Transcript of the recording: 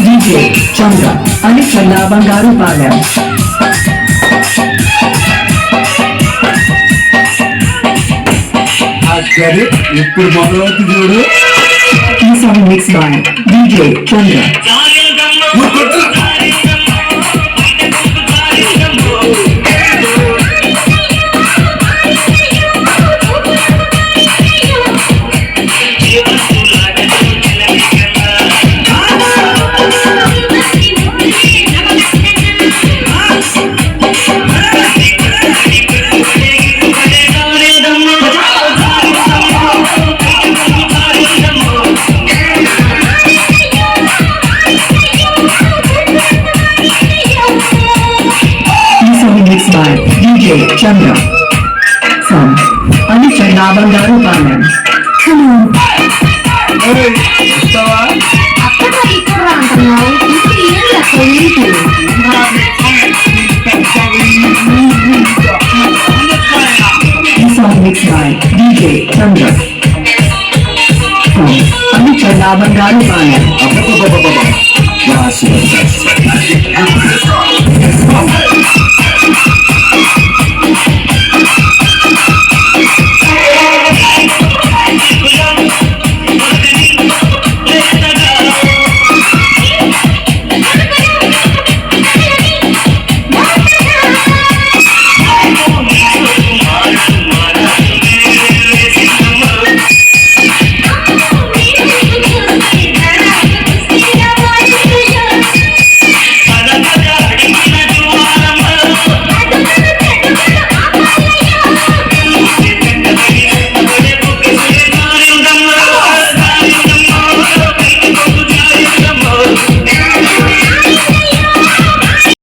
DJ Chandra Ali Challa Bangaru Palam. ఇప్పుడు మొదలవుతు చూడు. ఈ song mix by DJ Chandra. Mixed by DJ Chandra from Ali Challa Bangaru Palam. Come on. వస్తావా? This song mixed by DJ Chandra from Ali Challa Bangaru Palam.